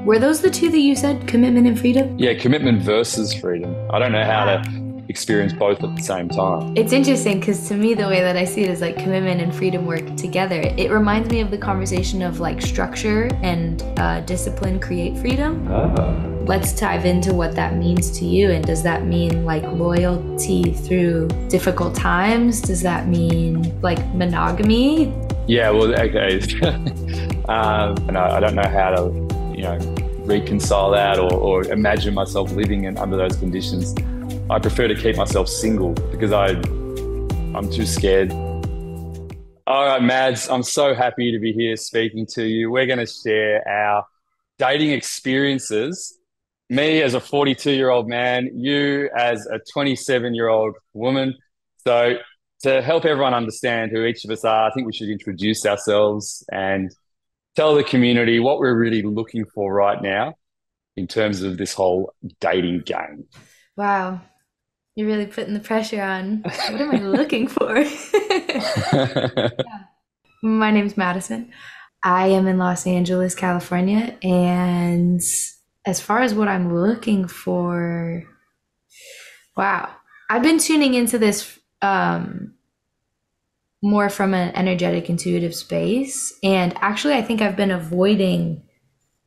Were those the two that you said, commitment and freedom? Yeah, commitment versus freedom. I don't know how to experience both at the same time. It's interesting because to me, the way that I see it is like commitment and freedom work together. It reminds me of the conversation of like structure and discipline create freedom. Let's dive into what that means to you. And does that mean like loyalty through difficult times? Does that mean like monogamy? Yeah, well, okay. And I don't know how to, reconcile that or imagine myself living under those conditions. I prefer to keep myself single because I'm too scared. All right, Mads, I'm so happy to be here speaking to you. We're going to share our dating experiences. Me as a 42-year-old man, you as a 27-year-old woman. So to help everyone understand who each of us are, I think we should introduce ourselves and tell the community what we're really looking for right now in terms of this whole dating game. Wow, you're really putting the pressure on. What am I looking for? Yeah. My name's Madison. I am in Los Angeles, California, and as far as what I'm looking for, wow, I've been tuning into this more from an energetic, intuitive space. And actually, I think I've been avoiding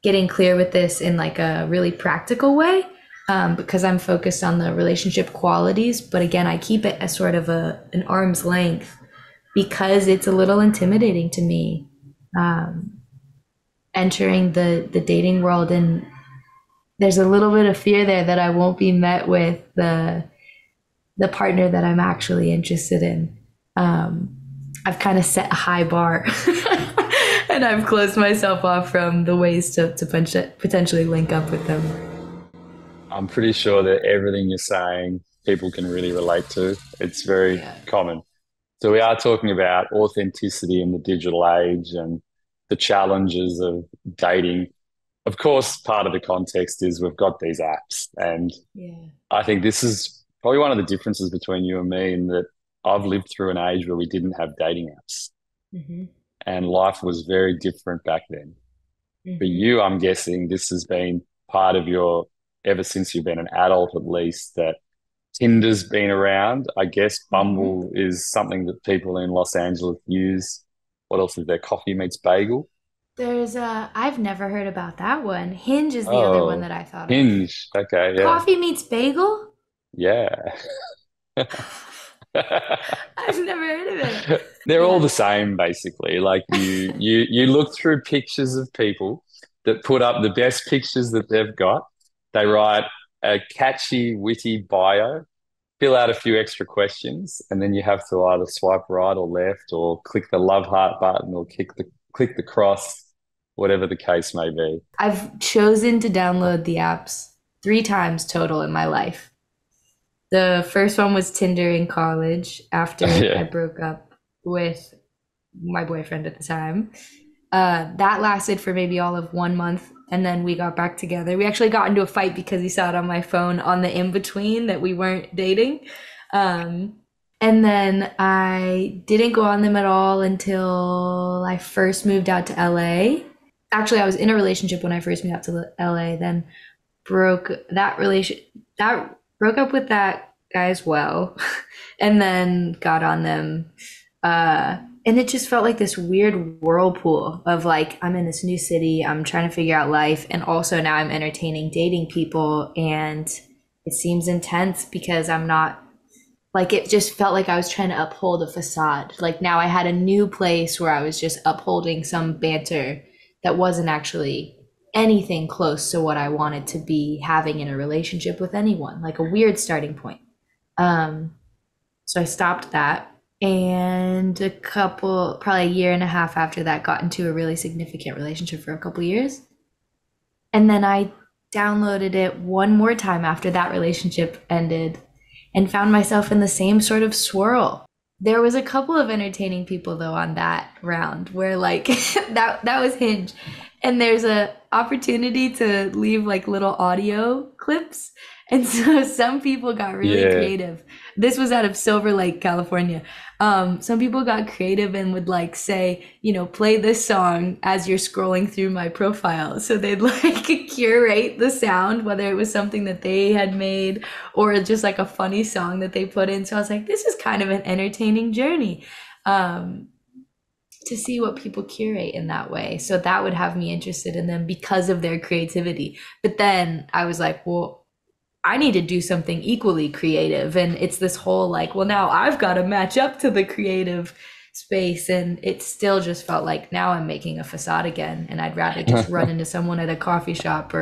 getting clear with this in like a really practical way because I'm focused on the relationship qualities. But again, I keep it as sort of an arm's length because it's a little intimidating to me entering the dating world. And there's a little bit of fear there that I won't be met with the partner that I'm actually interested in. I've kind of set a high bar and I've closed myself off from the ways to potentially link up with them. I'm pretty sure that everything you're saying, people can really relate to. It's very common. So we are talking about authenticity in the digital age and the challenges of dating. Of course, part of the context is we've got these apps. And I think this is probably one of the differences between you and me in that I've lived through an age where we didn't have dating apps. And life was very different back then. For you, I'm guessing this has been part of your, ever since you've been an adult at least, that Tinder's been around. I guess Bumble is something that people in Los Angeles use. What else is there? Coffee Meets Bagel? There's I've never heard about that one. Hinge is the other one Oh, that I thought of. Hinge. Okay, yeah. Coffee meets bagel? Yeah. I've never heard of it. They're all Yeah. the same, basically. Like you look through pictures of people that put up the best pictures that they've got. They write a catchy, witty bio, fill out a few extra questions, and then you have to either swipe right or left or click the love heart button or click the cross, whatever the case may be. I've chosen to download the apps 3 times total in my life. The first one was Tinder in college after I Yeah. broke up with my boyfriend at the time. That lasted for maybe all of 1 month, and then we got back together. We actually got into a fight because he saw it on my phone on the in-between that we weren't dating. And then I didn't go on them at all until I first moved out to LA. Actually, I was in a relationship when I first moved out to LA, then broke broke up with that guy as well, and then got on them. And it just felt like this weird whirlpool of like, I'm in this new city, I'm trying to figure out life, and also now I'm entertaining dating people, and it seems intense because I'm not like, it just felt like I was trying to uphold a facade. Like now I had a new place where I was just upholding some banter that wasn't actually anything close to what I wanted to be having in a relationship with anyone, like a weird starting point. So I stopped that, and probably a year and a half after that, got into a really significant relationship for a couple years. And then I downloaded it one more time after that relationship ended and found myself in the same sort of swirl. There was a couple of entertaining people though on that round where like that was Hinge. And there's opportunity to leave like little audio clips. And so some people got really Yeah. creative. This was out of Silver Lake, California. Some people got creative and would like say, play this song as you're scrolling through my profile. So they'd like curate the sound, whether it was something that they had made or just like a funny song that they put in. So I was like, this is kind of an entertaining journey. Um, to see what people curate in that way. So that would have me interested in them because of their creativity. But then I was like, well, I need to do something equally creative. And it's this whole like, well, now I've got to match up to the creative space. And it still just felt like now I'm making a facade again. And I'd rather just run into someone at a coffee shop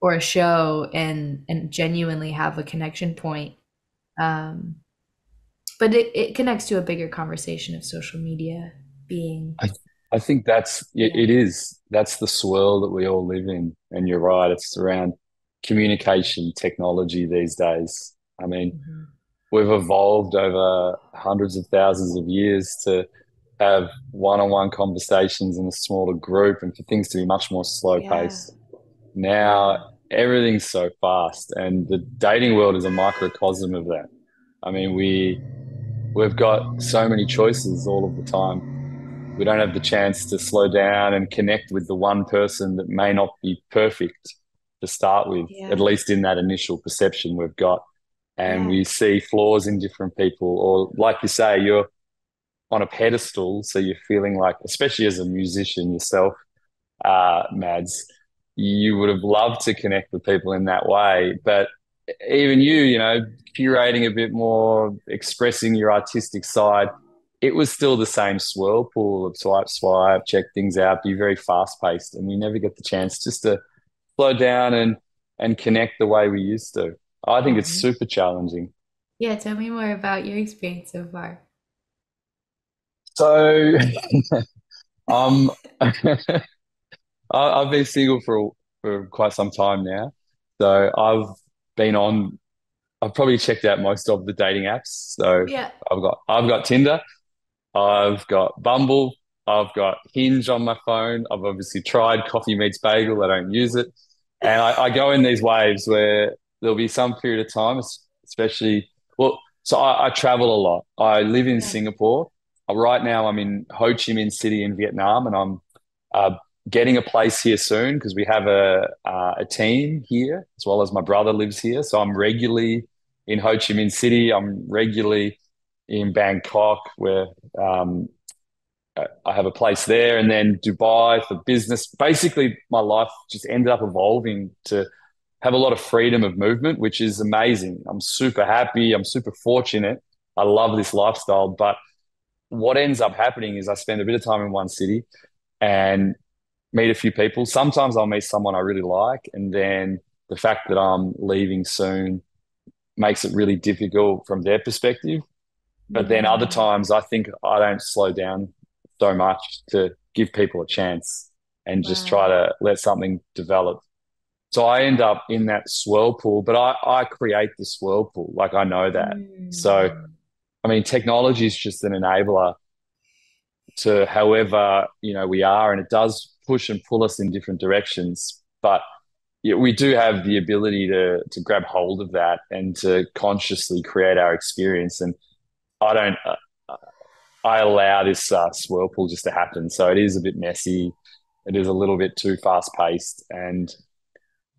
or a show and genuinely have a connection point. Um, but it connects to a bigger conversation of social media being, I I think yeah. it is. That's the swirl that we all live in. And you're right, it's around communication technology these days. I mean, Mhm. we've evolved over hundreds of thousands of years to have one-on-one conversations in a smaller group and for things to be much more slow Yeah, paced. Now yeah, everything's so fast and the dating world is a microcosm of that. I mean, we've got so many choices all of the time. We don't have the chance to slow down and connect with the one person that may not be perfect to start with, at yeah, least in that initial perception we've got. And yeah, we see flaws in different people, or like you say, you're on a pedestal. So you're feeling like, especially as a musician yourself, Mads, you would have loved to connect with people in that way. But even curating a bit more, expressing your artistic side, it was still the same swirl pool of swipe, check things out, be very fast paced. And we never get the chance just to slow down and connect the way we used to. I think it's hmm, super challenging. yeah. Tell me more about your experience so far. So um I've been single for quite some time now. So been on I've probably checked out most of the dating apps. So Yeah. I've got Tinder, I've got Bumble, I've got Hinge on my phone. I've obviously tried Coffee Meets Bagel. I don't use it. And I go in these waves where there'll be some period of time, especially, so I travel a lot. I live in Yeah. Singapore. Right now, I'm in Ho Chi Minh City in Vietnam, and I'm uh, getting a place here soon because we have a team here, as well as my brother lives here. So I'm regularly in Ho Chi Minh City. I'm regularly in Bangkok, where um, I have a place there, and then Dubai for business. Basically, my life just ended up evolving to have a lot of freedom of movement, which is amazing. I'm super happy. I'm super fortunate. I love this lifestyle. But what ends up happening is I spend a bit of time in one city and meet a few people. Sometimes I'll meet someone I really like, and then the fact that I'm leaving soon makes it really difficult from their perspective. But then other Mm, times, I think I don't slow down so much to give people a chance and just wow. try to let something develop. So I end up in that swirl pool, but I create the swirl pool. Like I know that. So, Mm, I mean, technology is just an enabler to however, we are, and it does push and pull us in different directions. But yeah, we do have the ability to grab hold of that and to consciously create our experience. And I don't. I allow this swirlpool just to happen. So it is a bit messy. It is a little bit too fast paced, and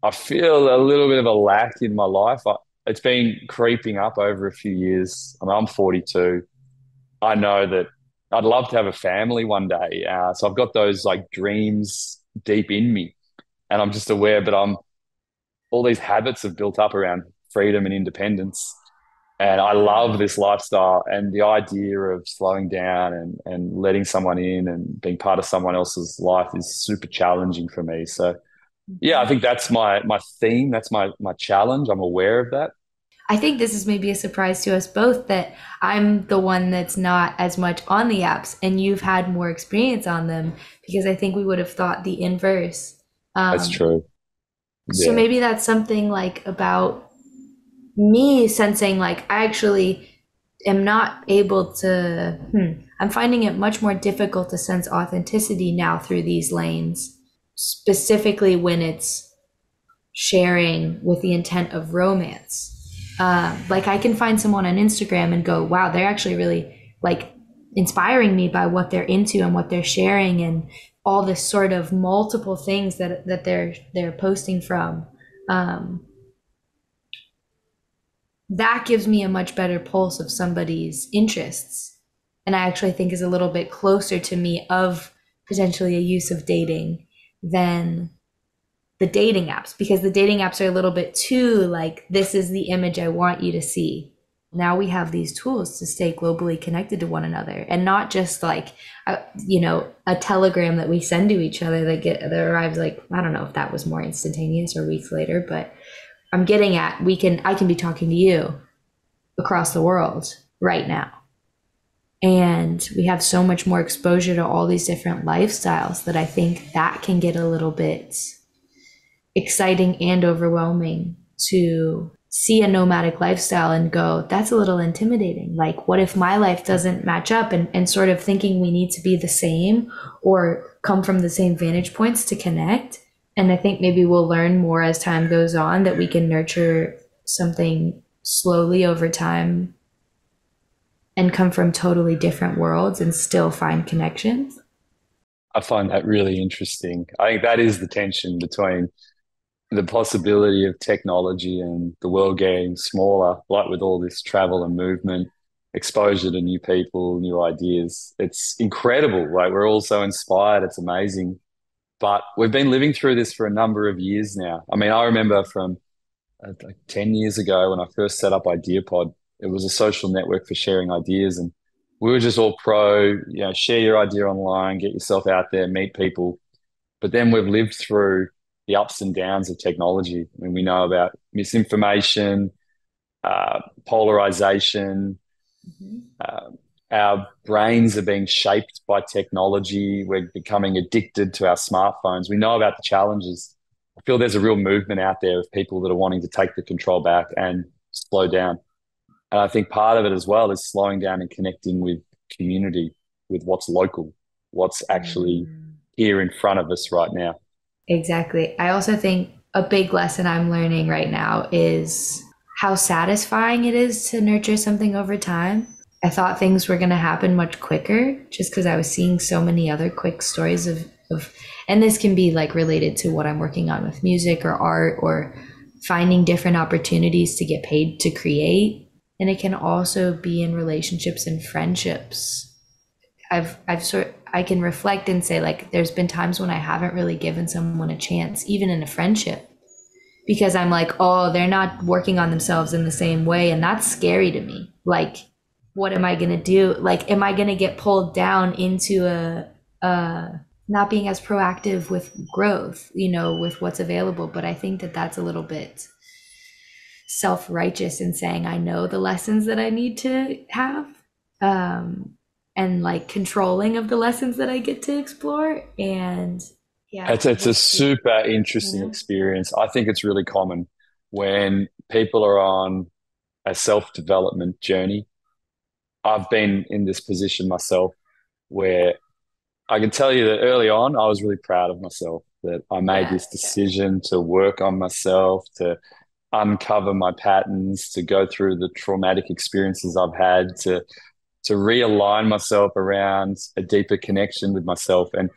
I feel a little bit of a lack in my life. It's been creeping up over a few years. I mean, I'm 42. I know that I'd love to have a family one day. So I've got those like dreams deep in me, and I'm just aware. But I'm all these habits have built up around freedom and independence. And I yeah. love this lifestyle and the idea of slowing down and letting someone in and being part of someone else's life is super challenging for me. So yeah, I Mhm. think that's my theme. That's my challenge. I'm aware of that. I think this is maybe a surprise to us both that I'm the one that's not as much on the apps and you've had more experience on them because I think we would have thought the inverse. That's Um, true. so Yeah. maybe that's something like about me sensing like I actually am not able to, I'm finding it much more difficult to sense authenticity now through these lanes. specifically when it's sharing with the intent of romance. Like I can find someone on Instagram and go, wow, they're actually really like inspiring me by what they're into and what they're sharing and all this sort of multiple things that they're posting from. Um, that gives me a much better pulse of somebody's interests, and I actually think is a little bit closer to me of potentially a use of dating than the dating apps, because the dating apps are a little bit too like, this is the image I want you to see. Now we have these tools to stay globally connected to one another, and not just like a telegram that we send to each other that arrives, like, I don't know if that was more instantaneous or weeks later, but I'm getting at, I can be talking to you across the world right now, and we have so much more exposure to all these different lifestyles that I think that can get a little bit exciting and overwhelming to see a nomadic lifestyle and go, that's a little intimidating. Like, what if my life doesn't match up, and sort of thinking we need to be the same or come from the same vantage points to connect. And I think maybe we'll learn more as time goes on that we can nurture something slowly over time and come from totally different worlds and still find connections. I find that really interesting. I think that is the tension between the possibility of technology and the world getting smaller, like with all this travel and movement, exposure to new people, new ideas. It's incredible. Like we're all so inspired. It's amazing. But we've been living through this for a number of years now. I mean, I remember from like 10 years ago when I first set up IdeaPod, it was a social network for sharing ideas. And we were just all share your idea online, get yourself out there, meet people. But then we've lived through the ups and downs of technology. I mean, we know about misinformation, polarization. Mhm. Uh, our brains are being shaped by technology. We're becoming addicted to our smartphones. We know about the challenges. I feel there's a real movement out there of people that are wanting to take the control back and slow down. And I think part of it as well is slowing down and connecting with community, with what's local, what's actually Mm. here in front of us right now. Exactly. I also think a big lesson I'm learning right now is how satisfying it is to nurture something over time. I thought things were going to happen much quicker just because I was seeing so many other quick stories and this can be like related to what I'm working on with music or art or finding different opportunities to get paid to create. And it can also be in relationships and friendships. I can reflect and say, like, there's been times when I haven't really given someone a chance, even in a friendship, because I'm like, oh, they're not working on themselves in the same way, and that's scary to me. Like, what am I gonna do? Like, am I gonna get pulled down into a not being as proactive with growth, with what's available? But I think that that's a little bit self-righteous in saying I know the lessons that I need to have. Um, and like controlling of the lessons that I get to explore. And yeah, It's we'll a see. super You interesting know? experience. I think it's really common when people are on a self-development journey. I've been in this position myself where I can tell you that early on, I was really proud of myself that I made Yeah. this decision to work on myself, to uncover my patterns, to go through the traumatic experiences I've had, to realign myself around a deeper connection with myself. And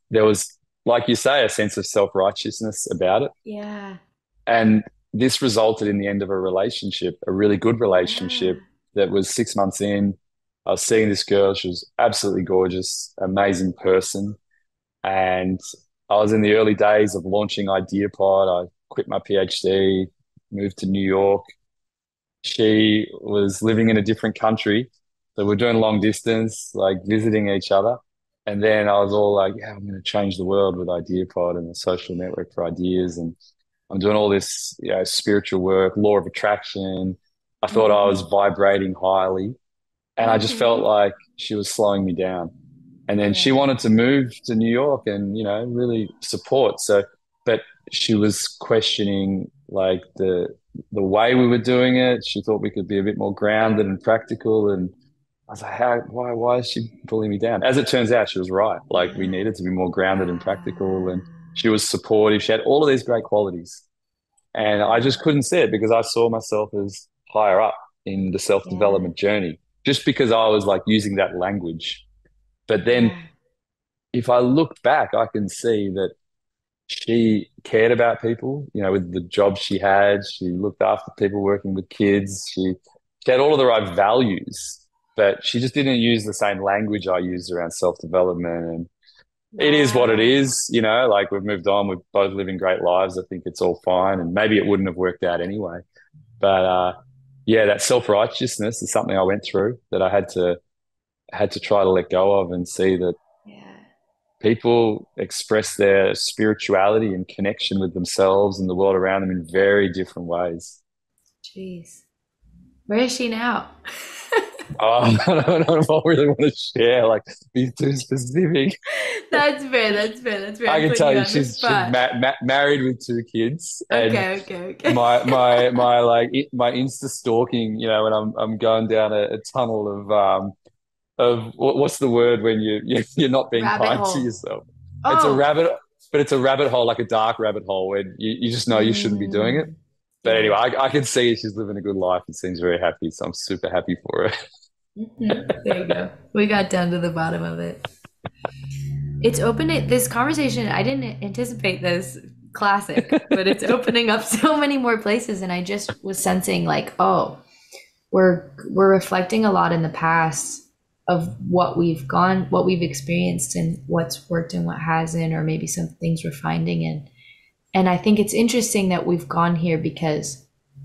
there was, like you say, a sense of self-righteousness about it. Yeah. And this resulted in the end of a relationship, a really good Yeah. relationship that was 6 months in. I was seeing this girl. She was absolutely gorgeous, amazing person. And I was in the early days of launching IdeaPod. I quit my PhD, moved to New York. She was living in a different country. So we're doing long distance, like visiting each other. And then I was all like, yeah, I'm going to change the world with IdeaPod and the social network for ideas. And I'm doing all this, spiritual work, law of attraction. I thought I was Mm-hmm. vibrating highly. And I just felt Mm-hmm. like she was slowing me down. And then she Yeah. wanted to move to New York and, really support. So, but she was questioning like the way we were doing it. She thought we could be a bit more grounded and practical. And I was like, why is she pulling me down? As it turns out, she was right. Like we Yeah. needed to be more grounded and practical. And Ah. She was supportive. She had all of these great qualities. And I just couldn't see it because I saw myself as higher up in the Yeah. self-development journey, just because I was like using that language. But then Yeah. if I look back, I can see that she cared about people, with the job she had. She looked after people working with kids. She had all of the right values, but she just didn't use the same language I used around self-development. And it is what it Wow. is, like we've moved on. We're both living great lives. I think it's all fine. And maybe it wouldn't have worked out anyway. But yeah, that self-righteousness is something I went through that I had to try to let go of and see that Yeah. people express their spirituality and connection with themselves and the world around them in very different ways. Jeez. Where is she now? Oh, I don't know if I really want to share, like, be too specific. That's fair. That's fair. That's fair. I I'm can putting tell you you on the she's spot. married with two kids, and Okay. Okay. Okay. my like my Insta stalking, when I'm going down a tunnel of what's the word when you're not being Rabbit kind to hole. yourself. It's a Oh. rabbit, but it's a rabbit hole, like a dark rabbit hole where you just know you shouldn't be doing it. Mm, But anyway, yeah. I can see she's living a good life and seems very happy. So I'm super happy for her. There you go. We got down to the bottom of it. It's opening this conversation. I didn't anticipate this classic, but it's opening up so many more places. And I just was sensing like, oh, we're reflecting a lot in the past of what we've experienced, and what's worked and what hasn't, or maybe some things we're finding in. And I think it's interesting that we've gone here because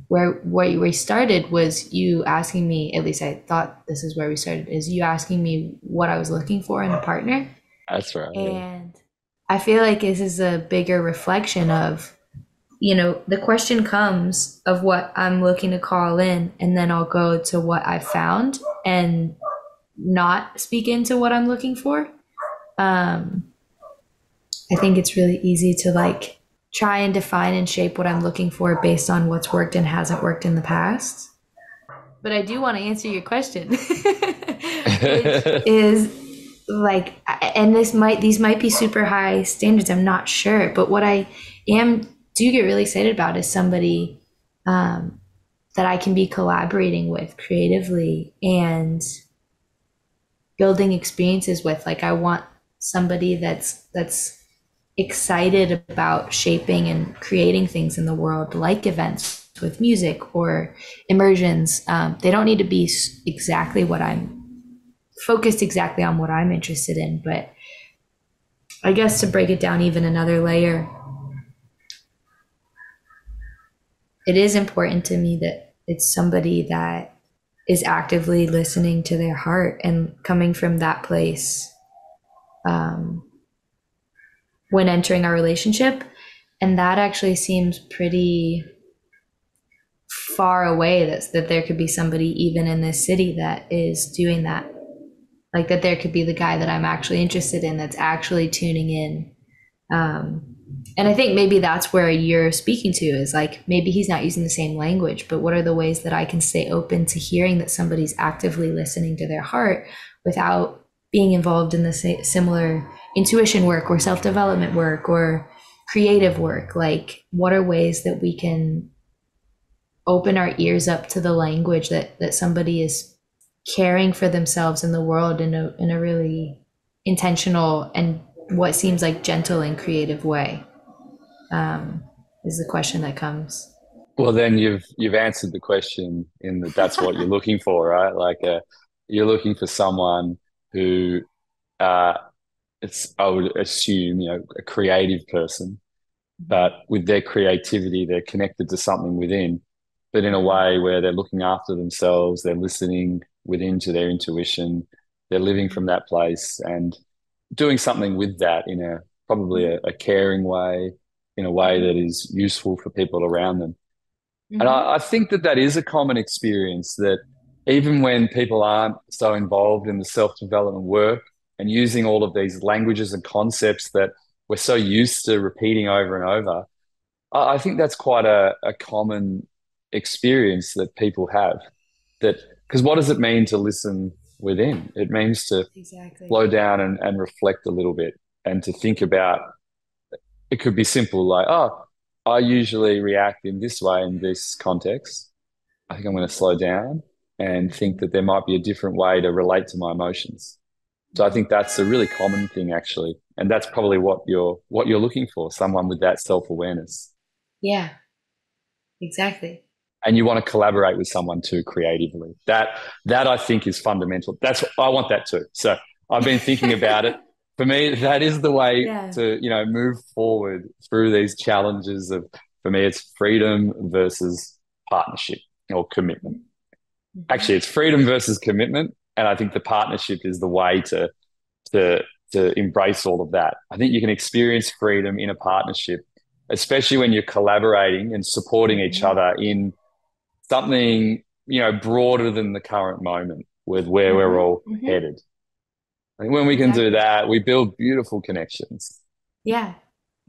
where we started was you asking me, at least I thought this is where we started, is you asking me what I was looking for in a partner. That's right. Yeah. And I feel like this is a bigger reflection of, the question comes of what I'm looking to call in, and then I'll go to what I found and not speak into what I'm looking for. Um, I think it's really easy to like try and define and shape what I'm looking for based on what's worked and hasn't worked in the past. But I do want to answer your question, which is like, and these might be super high standards. I'm not sure, but what I am do get really excited about is somebody um, that I can be collaborating with creatively and building experiences with. Like I want somebody that's excited about shaping and creating things in the world, like events with music or immersions. They don't need to be exactly what I'm focused exactly on what I'm interested in, but I guess to break it down even another layer, it is important to me that it's somebody that is actively listening to their heart and coming from that place um, when entering our relationship. And that actually seems pretty far away, that there could be somebody even in this city that is doing that. Like that there could be the guy that I'm actually interested in that's actually tuning in. And I think maybe that's where you're speaking to, is like maybe he's not using the same language, but what are the ways that I can stay open to hearing that somebody's actively listening to their heart without being involved in the similar intuition work or self-development work or creative work? Like what are ways that we can open our ears up to the language that somebody is caring for themselves in the world in a really intentional and what seems like gentle and creative way, is the question that comes. Well, then you've answered the question in that that's what you're looking for, right? Like you're looking for someone who uh, it's I would assume a creative person, but with their creativity, they're connected to something within, but in a way where they're looking after themselves, they're listening within to their intuition, they're living from that place and doing something with that in a probably a caring way, in a way that is useful for people around them. And I think that that is a common experience that even when people aren't so involved in the self-development work and using all of these languages and concepts that we're so used to repeating over and over, I think that's quite a common experience that people have. That because what does it mean to listen within? It means to Exactly. slow down and reflect a little bit and to think about it could be simple, like, oh, I usually react in this way in this context. I think I'm going to slow down and think Mhm. that there might be a different way to relate to my emotions. So I think that's a really common thing actually. And that's probably what you're looking for, someone with that self-awareness. Yeah, exactly. And you want to collaborate with someone too creatively. That I think is fundamental. That's I want that too. So I've been thinking about it. For me, that is the way Yeah. to, move forward through these challenges of, for me, it's freedom versus partnership or commitment. Mhm. Actually, it's freedom versus commitment. And I think the partnership is the way to to embrace all of that. I think you can experience freedom in a partnership, especially when you're collaborating and supporting each Mhm. other in something, broader than the current moment with where we're Mhm. all Mhm. headed. I think when we can do Exactly. that, we build beautiful connections. Yeah,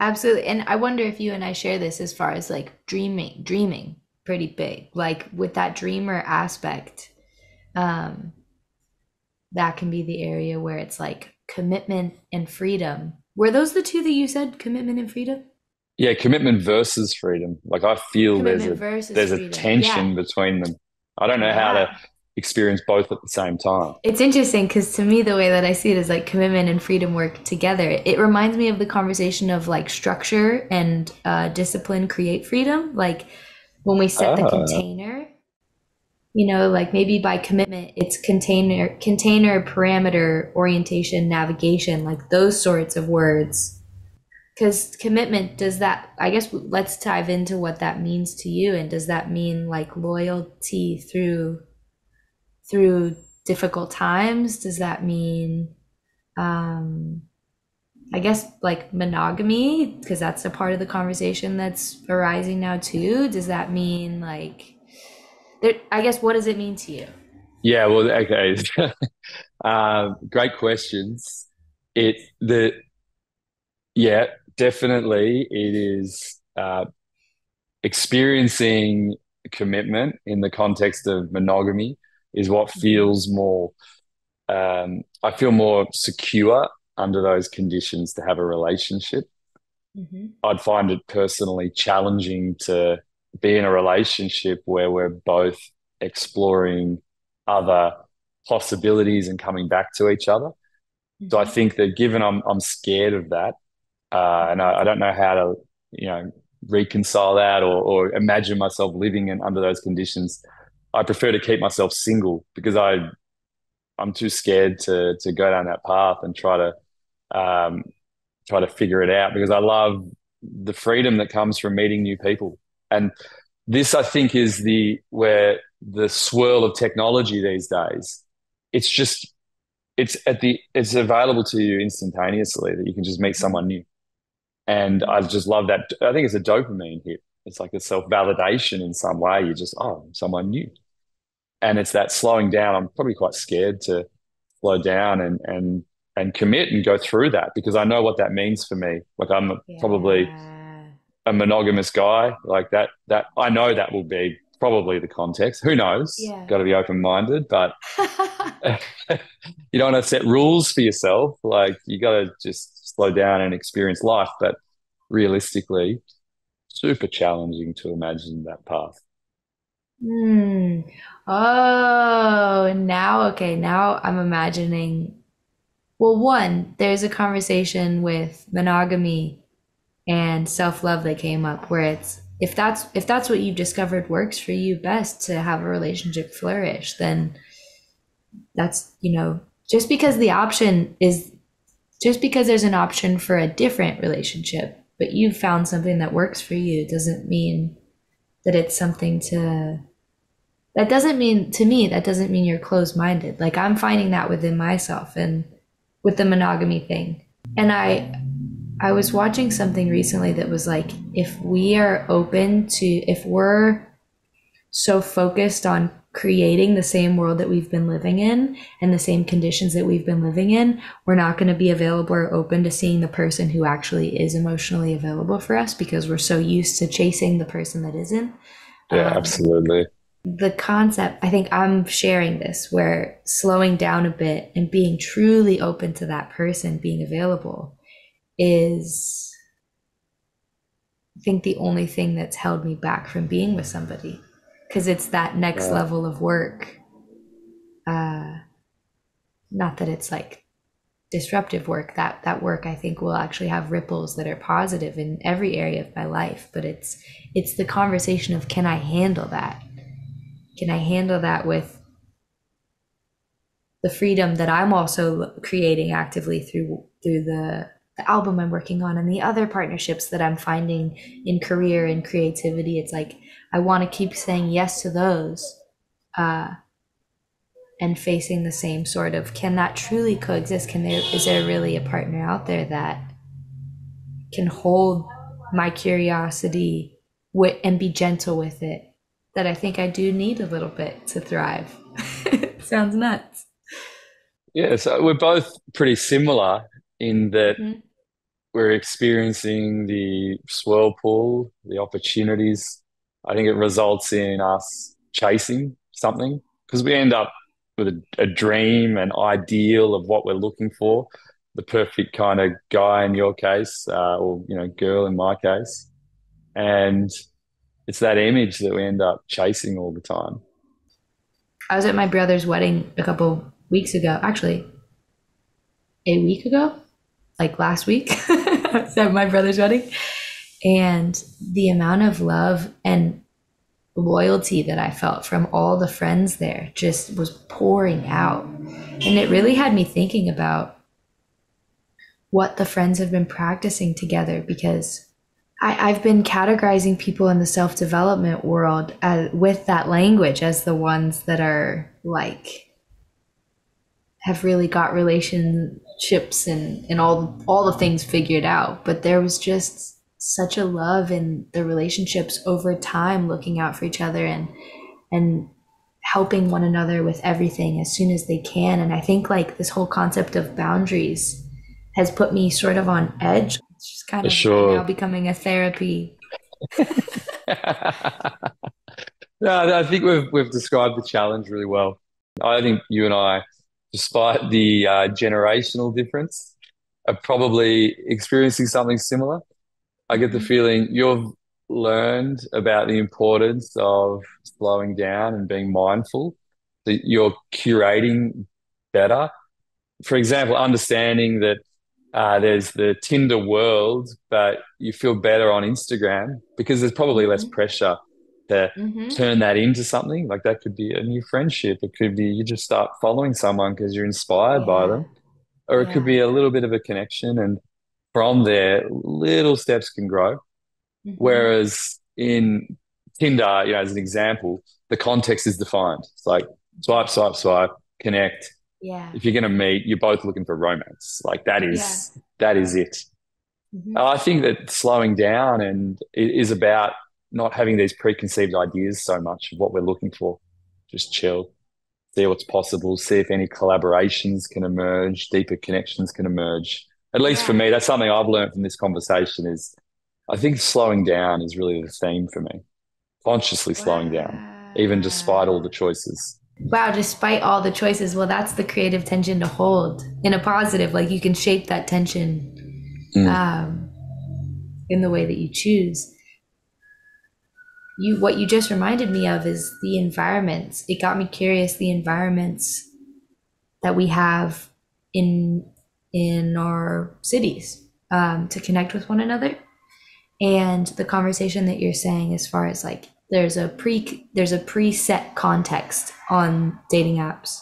absolutely. And I wonder if you and I share this as far as like dreaming pretty big. Like with that dreamer aspect, um, that can be the area where it's like commitment and freedom. Were those the two that you said, commitment and freedom? Yeah, commitment versus freedom. Like I feel Commitment versus there's a freedom. Yeah. tension between them. I don't know how to Yeah. experience both at the same time. It's interesting because to me, the way that I see it is like commitment and freedom work together. It reminds me of the conversation of like structure and discipline create freedom. Like when we set the Ah, container, like maybe by commitment, it's container, parameter, orientation, navigation, like those sorts of words. Because commitment, does that, I guess let's dive into what that means to you. And does that mean like loyalty through difficult times? Does that mean, um, I guess, like monogamy? Because that's a part of the conversation that's arising now too. Does that mean like, I guess, what does it mean to you? yeah. Well, okay. Great questions. It the Yeah, definitely it is experiencing commitment in the context of monogamy is what Mm-hmm. feels more. I feel more secure under those conditions to have a relationship. Mm-hmm. I'd find it personally challenging to be in a relationship where we're both exploring other possibilities and coming back to each other. So I Mm-hmm. think that given I'm scared of that, and Mm-hmm. I don't know how to, you know, reconcile that or imagine myself living in under those conditions. I prefer to keep myself single because I'm too scared to go down that path and um, try to figure it out because I love the freedom that comes from meeting new people. And this, I think, is the where the swirl of technology these days. It's just it's available to you instantaneously that you can just meet Mm-hmm. someone new. And I just love that. I think it's a dopamine hit. It's like a self validation in some way. You just, oh, someone new. And it's that slowing down. I'm probably quite scared to slow down and commit and go through that because I know what that means for me. Like I'm probably Yeah. a monogamous guy. Like that I know that will be probably the context. Who knows? Yeah. Got to be open minded, but you don't want to set rules for yourself. Like you got to just slow down and experience life. But realistically, super challenging to imagine that path. Hmm. Oh, now, okay, now I'm imagining. Well, one, there's a conversation with monogamy and self-love that came up where it's if that's what you've discovered works for you best to have a relationship flourish, then that's, just because the option is just because there's an option for a different relationship, but you've found something that works for you doesn't mean that it's something to that doesn't mean to me that doesn't mean you're closed-minded. Like I'm finding that within myself and with the monogamy thing. And I was watching something recently that was like if we're so focused on creating the same world that we've been living in and the same conditions that we've been living in, we're not going to be available or open to seeing the person who actually is emotionally available for us because we're so used to chasing the person that isn't. Yeah, Um, absolutely. the concept, I think I'm sharing this, where slowing down a bit and being truly open to that person being available is I think the only thing that's held me back from being with somebody, because it's that next Right. level of work. Not that it's like disruptive work. That work I think will actually have ripples that are positive in every area of my life. But it's the conversation of, can I handle that? Can I handle that with the freedom that I'm also creating actively through the album I'm working on and the other partnerships that I'm finding in career and creativity. It's like I want to keep saying yes to those, uh, and facing the same sort of, can that truly coexist? Is there really a partner out there that can hold my curiosity and be gentle with it? That I think I do need a little bit to thrive. Sounds nuts. Yeah, so we're both pretty similar in that Mm-hmm. we're experiencing the swirl pool, the opportunities. I think it results in us chasing something because we end up with a dream, an ideal of what we're looking for, the perfect kind of guy in your case, or girl in my case, and it's that image that we end up chasing all the time. I was at my brother's wedding a couple weeks ago, actually, a week ago, like last week. I was at my brother's wedding. And the amount of love and loyalty that I felt from all the friends there just was pouring out. And it really had me thinking about what the friends have been practicing together, because I've been categorizing people in the self development world with that language as the ones that are like, have really got relationships and all the things figured out. But there was just such a love in the relationships over time, looking out for each other and helping one another with everything as soon as they can. And I think like this whole concept of boundaries has put me sort of on edge. It's just kind For of now sure. becoming a therapy. No, I think we've described the challenge really well. I think you and I, despite the generational difference, are probably experiencing something similar. I get the Mm-hmm. feeling you've learned about the importance of slowing down and being mindful, that you're curating better. For example, understanding that there's the Tinder world, but you feel better on Instagram because there's probably less Mm-hmm. pressure to Mm-hmm. turn that into something. Like that could be a new friendship. It could be you just start following someone because you're inspired by Yeah. them, or it could Yeah. be a little bit of a connection. And from there, little steps can grow. Mm-hmm. Whereas in Tinder, as an example, the context is defined. It's like swipe, swipe, swipe, connect. Yeah. If you're going to meet, you're both looking for romance. Like that Yeah. is that is it. Mm-hmm. I think that slowing down and it is about not having these preconceived ideas so much of what we're looking for. Just chill, see what's possible, see if any collaborations can emerge, deeper connections can emerge. At least for Yeah. me, that's something I've learned from this conversation is I think slowing down is really the theme for me. Consciously slowing down, even despite all Wow. the choices. Wow, despite all the choices, well, that's the creative tension to hold in a positive. Like you can shape that tension, Mm. um, in the way that you choose. What you just reminded me of is the environments. It got me curious. The environments that we have in in our cities, to connect with one another, and the conversation that you're saying as far as like there's a preset context on dating apps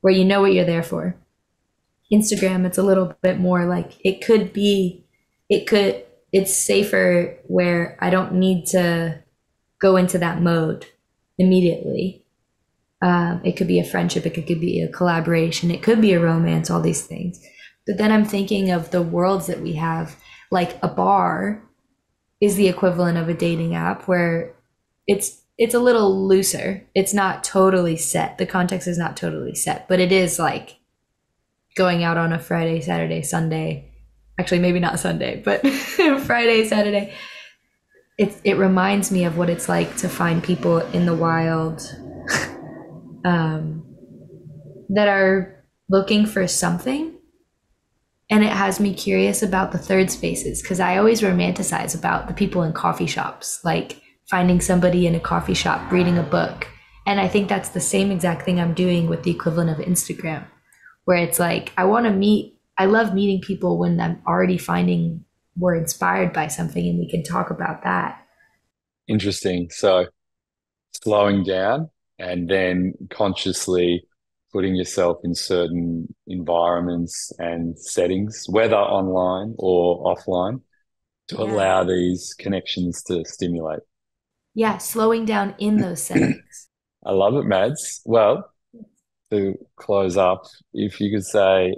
where you know what you're there for. Instagram, it's a little bit more like it could, it's safer where I don't need to go into that mode immediately. It could be a friendship, it could be a collaboration, it could be a romance, all these things. But then I'm thinking of the worlds that we have, like a bar is the equivalent of a dating app where it's a little looser. It's not totally set. The context is not totally set, but it is like going out on a Friday, Saturday, Sunday. Actually, maybe not Sunday, but Friday, Saturday. It reminds me of what it's like to find people in the wild, um, that are looking for something And it has me curious about the third spaces because I always romanticize about the people in coffee shops, like finding somebody in a coffee shop reading a book. And I think that's the same exact thing I'm doing with the equivalent of Instagram, where it's like, I love meeting people when I'm already finding we're inspired by something and we can talk about that. Interesting. So slowing down and then consciously putting yourself in certain environments and settings, whether online or offline, to Yeah. allow these connections to stimulate. Yeah, slowing down in those settings. I love it, Mads. Well, to close up, if you could say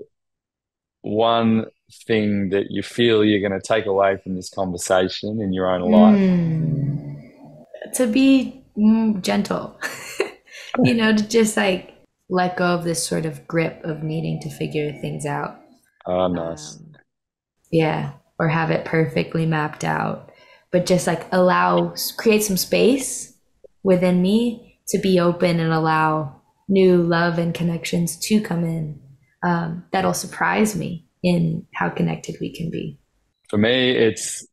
one thing that you feel you're going to take away from this conversation in your own life. To be gentle, to just like let go of this sort of grip of needing to figure things out. Oh, nice. Um, yeah, or have it perfectly mapped out, but just like create some space within me to be open and allow new love and connections to come in. That'll surprise me in how connected we can be. For me, it's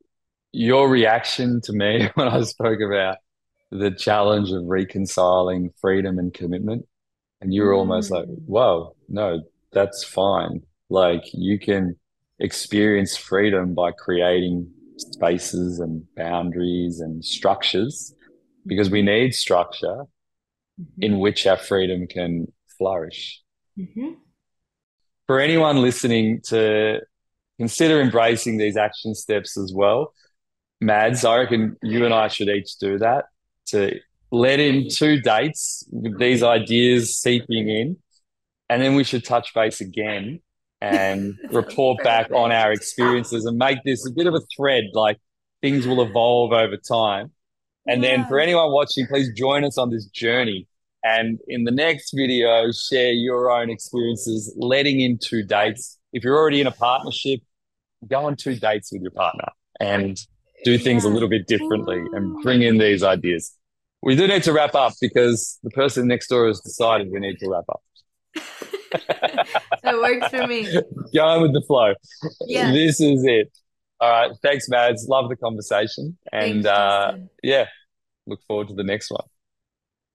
your reaction to me when I spoke about the challenge of reconciling freedom and commitment. And you were almost like, Mm, whoa, no, that's fine. Like you can experience freedom by creating spaces and boundaries and structures because we mhm, need structure in mhm, which our freedom can flourish. mhm. For anyone listening to consider embracing these action steps as well, Mads, I reckon you and I should each do that to let in two dates with these ideas seeping in. And then we should touch base again and Sounds report back on our perfect. experiences and make this a bit of a thread, like things will evolve over time. And then for Yeah. anyone watching, please join us on this journey. And in the next video, share your own experiences letting in two dates. If you're already in a partnership, go on two dates with your partner and do things a Yeah. little bit differently and bring in Ooh. these ideas. We do need to wrap up because the person next door has decided we need to wrap up. That works for me. Going with the flow. This Yes. is it. All right. Thanks, Mads. Love the conversation. And Thanks, Justin. yeah, look forward to the next one.